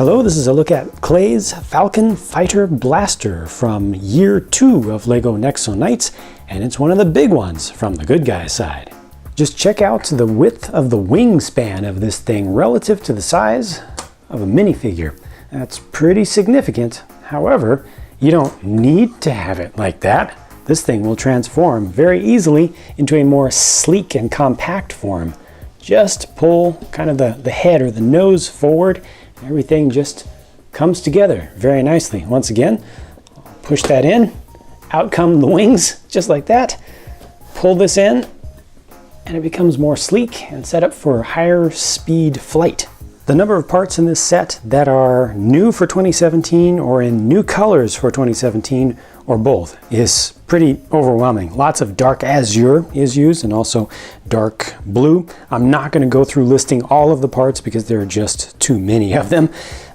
Hello, this is a look at Clay's Falcon Fighter Blaster from year 2 of LEGO NEXO Knights, and it's one of the big ones from the good guys side. Just check out the width of the wingspan of this thing relative to the size of a minifigure. That's pretty significant. However, you don't need to have it like that. This thing will transform very easily into a more sleek and compact form. Just pull kind of the head or the nose forward, and everything just comes together very nicely. Once again, push that in, out come the wings, just like that. Pull this in, and it becomes more sleek and set up for higher speed flight. The number of parts in this set that are new for 2017 or in new colors for 2017 or both is pretty overwhelming. Lots of dark azure is used and also dark blue. I'm not going to go through listing all of the parts because there are just too many of them.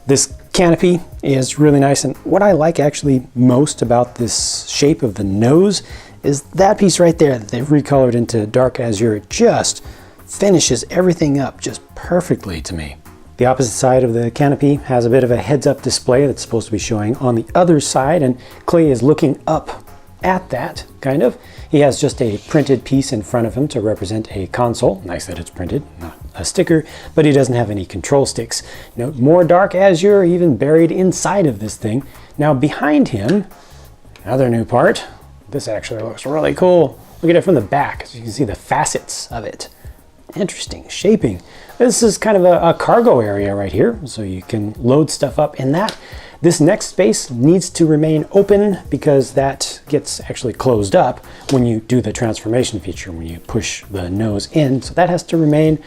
This canopy is really nice, and what I like actually most about this shape of the nose is that piece right there that they've recolored into dark azure. It just finishes everything up just perfectly to me. The opposite side of the canopy has a bit of a heads-up display that's supposed to be showing on the other side, and Clay is looking up at that, kind of. He has just a printed piece in front of him to represent a console. Nice that it's printed, not a sticker, but he doesn't have any control sticks. You know, more dark azure even buried inside of this thing. Now behind him, another new part. This actually looks really cool. Look at it from the back, so you can see the facets of it. Interesting shaping. This is kind of a cargo area right here, so you can load stuff up in that. This next space needs to remain open because that gets actually closed up when you do the transformation feature, when you push the nose in. So that has to remain.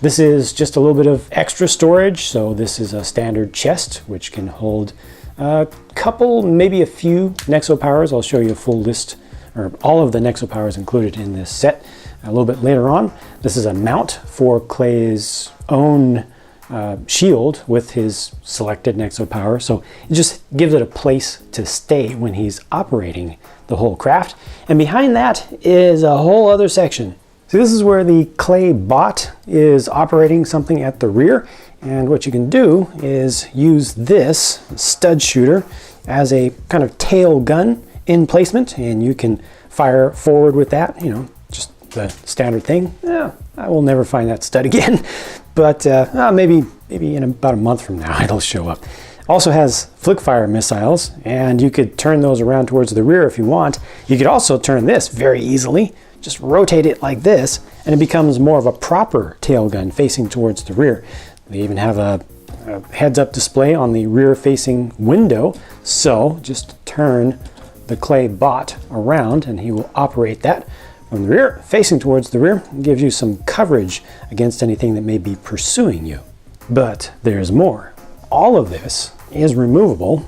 This is just a little bit of extra storage. So this is a standard chest, which can hold a couple, maybe a few NEXO powers. I'll show you a full list, or all of the NEXO powers included in this set a little bit later on. This is a mount for Clay's own shield with his selected NEXO power, so it just gives it a place to stay when he's operating the whole craft. And behind that is a whole other section. So this is where the Clay bot is operating something at the rear, and what you can do is use this stud shooter as a kind of tail gun in placement, and you can fire forward with that, you know, just the standard thing. Yeah, I will never find that stud again, but maybe in about a month from now it'll show up. Also has flick fire missiles, and you could turn those around towards the rear if you want. You could also turn this very easily, just rotate it like this, and it becomes more of a proper tail gun facing towards the rear. They even have a heads-up display on the rear-facing window, so just turn the Clay bot around and he will operate that from the rear, facing towards the rear. It gives you some coverage against anything that may be pursuing you. But there's more. All of this is removable.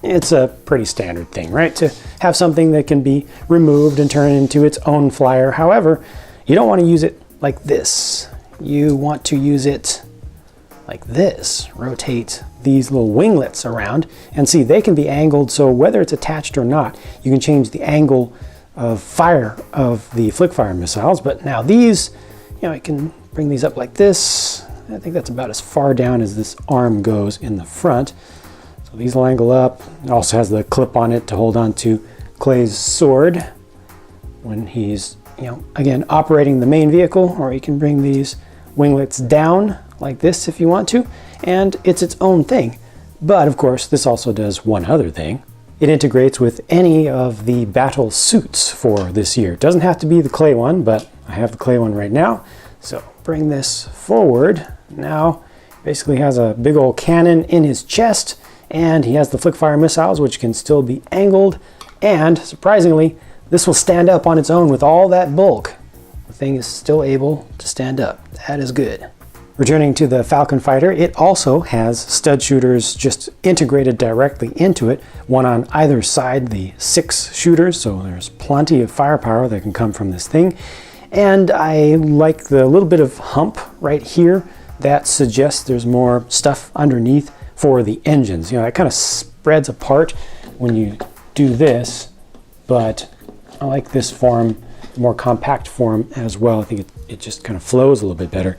It's a pretty standard thing, right? To have something that can be removed and turned into its own flyer. However, you don't want to use it like this. You want to use it like this. Rotate these little winglets around, and see, they can be angled, so whether it's attached or not, you can change the angle of fire of the flick fire missiles. But now these, you know, I can bring these up like this. I think that's about as far down as this arm goes in the front. So these will angle up. It also has the clip on it to hold on to Clay's sword when he's, you know, again, operating the main vehicle, or you can bring these winglets down like this if you want to, and it's its own thing. But of course, this also does one other thing. It integrates with any of the battle suits for this year. It doesn't have to be the Clay one, but I have the Clay one right now. So bring this forward. Now basically has a big old cannon in his chest, and he has the flick fire missiles, which can still be angled, and surprisingly, this will stand up on its own with all that bulk. The thing is still able to stand up. That is good. Returning to the Falcon fighter, it also has stud shooters just integrated directly into it, one on either side, the 6 shooters, so there's plenty of firepower that can come from this thing. And I like the little bit of hump right here that suggests there's more stuff underneath for the engines. You know, it kind of spreads apart when you do this, but I like this form, more compact form as well. I think it just kind of flows a little bit better.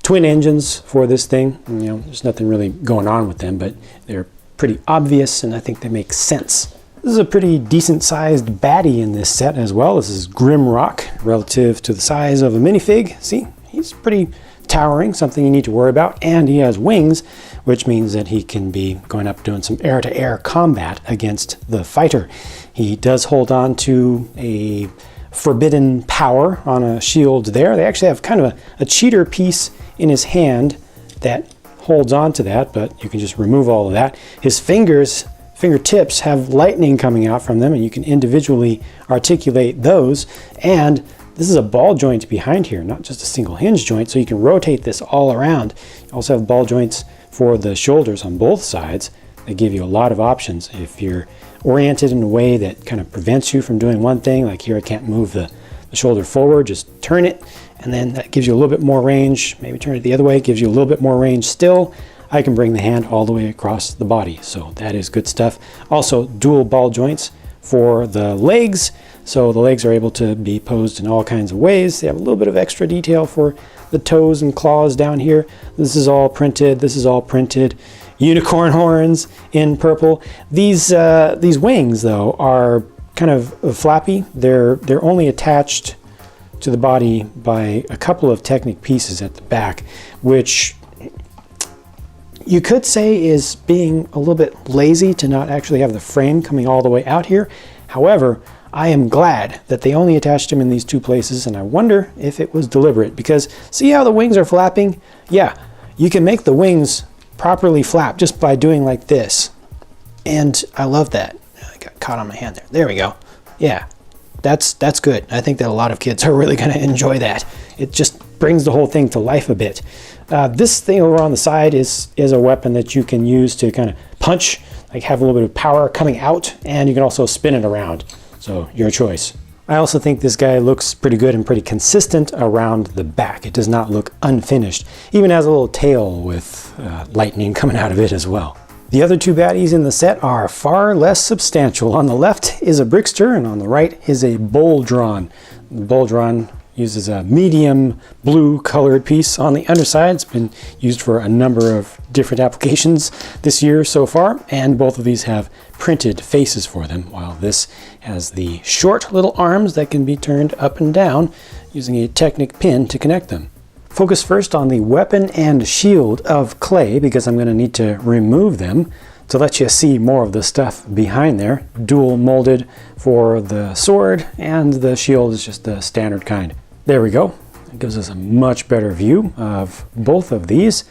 twin engines for this thing. You know, there's nothing really going on with them, but they're pretty obvious, and I think they make sense. This is a pretty decent sized baddie in this set as well. This is Grimrock relative to the size of a minifig. See, he's pretty towering, something you need to worry about, and he has wings, which means that he can be going up doing some air-to-air combat against the fighter. He does hold on to a forbidden power on a shield there. They actually have kind of a cheater piece in his hand that holds on to that, but you can just remove all of that. His fingertips have lightning coming out from them, and you can individually articulate those. And this is a ball joint behind here, not just a single hinge joint, so you can rotate this all around. You also have ball joints for the shoulders on both sides. They give you a lot of options. If you're oriented in a way that kind of prevents you from doing one thing, like here I can't move the shoulder forward, just turn it, and then that gives you a little bit more range. Maybe turn it the other way, it gives you a little bit more range still. I can bring the hand all the way across the body, so that is good stuff. Also, dual ball joints for the legs, so the legs are able to be posed in all kinds of ways. They have a little bit of extra detail for the toes and claws down here. This is all printed, this is all printed. Unicorn horns in purple. These wings, though, are kind of flappy. They're only attached to the body by a couple of Technic pieces at the back, which you could say is being a little bit lazy to not actually have the frame coming all the way out here. However, I am glad that they only attached him in these two places, and I wonder if it was deliberate, because see how the wings are flapping? Yeah, you can make the wings properly flap just by doing like this. And I love that. I got caught on my hand there. There we go. Yeah, that's good. I think that a lot of kids are really going to enjoy that. It just brings the whole thing to life a bit. This thing over on the side is a weapon that you can use to kind of punch, like have a little bit of power coming out, and you can also spin it around. So your choice. I also think this guy looks pretty good and pretty consistent around the back. It does not look unfinished. Even has a little tail with lightning coming out of it as well. The other two baddies in the set are far less substantial. On the left is a Brickster, and on the right is a Boldron. The Boldron uses a medium blue colored piece on the underside. It's been used for a number of different applications this year so far, and both of these have printed faces for them, while this has the short little arms that can be turned up and down using a Technic pin to connect them. Focus first on the weapon and shield of clay, because I'm going to need to remove them to let you see more of the stuff behind there. Dual molded for the sword, and the shield is just the standard kind. There we go. It gives us a much better view of both of these.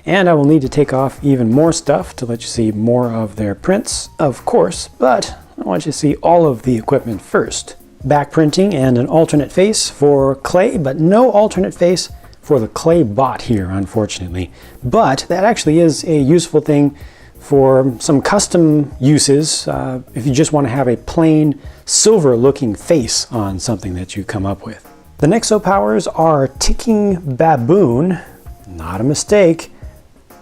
And I will need to take off even more stuff to let you see more of their prints, of course, but I want you to see all of the equipment first. Back printing and an alternate face for clay, but no alternate face for the clay bot here, unfortunately. But that actually is a useful thing for some custom uses if you just want to have a plain silver looking face on something that you come up with. The NEXO powers are Ticking Baboon, not a mistake.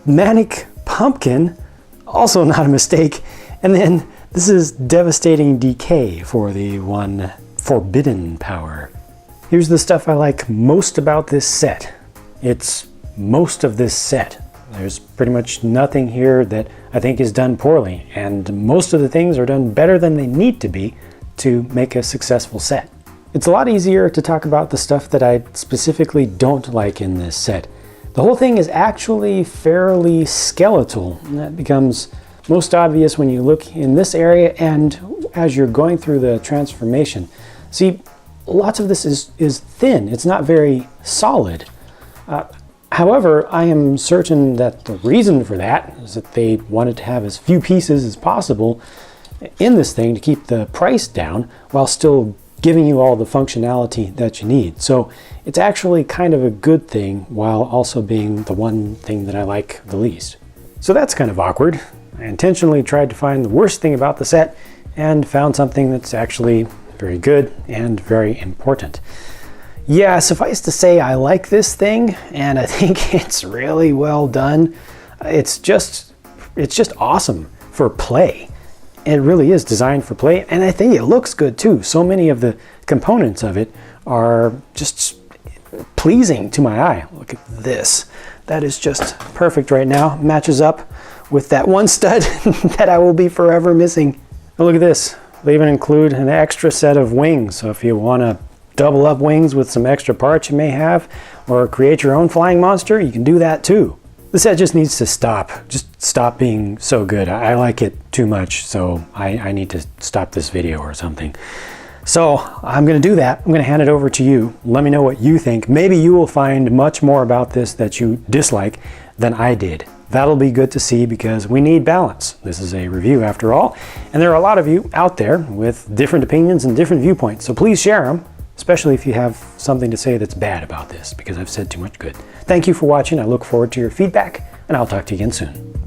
Manic Pumpkin, also not a mistake. And then this is Devastating Decay for the one forbidden power. Here's the stuff I like most about this set. It's most of this set. There's pretty much nothing here that I think is done poorly, and most of the things are done better than they need to be to make a successful set. It's a lot easier to talk about the stuff that I specifically don't like in this set. The whole thing is actually fairly skeletal, and that becomes most obvious when you look in this area and as you're going through the transformation. See, lots of this is thin. It's not very solid. However, I am certain that the reason for that is that they wanted to have as few pieces as possible in this thing to keep the price down while still giving you all the functionality that you need. So it's actually kind of a good thing while also being the one thing that I like the least. So that's kind of awkward. I intentionally tried to find the worst thing about the set and found something that's actually very good and very important. Yeah, suffice to say, I like this thing, and I think it's really well done. It's just awesome for play. It really is designed for play, and I think it looks good too. So many of the components of it are just pleasing to my eye. Look at this. That is just perfect right now. Matches up with that one stud that I will be forever missing. Oh, look at this. They even include an extra set of wings. So if you want to double up wings with some extra parts you may have, or create your own flying monster, you can do that too. The set just needs to stop. Just stop being so good. I like it too much, so I need to stop this video or something. So I'm going to do that. I'm going to hand it over to you. Let me know what you think. Maybe you will find much more about this that you dislike than I did. That'll be good to see because we need balance. This is a review after all, and there are a lot of you out there with different opinions and different viewpoints, so please share them, especially if you have something to say that's bad about this, because I've said too much good. Thank you for watching. I look forward to your feedback, and I'll talk to you again soon.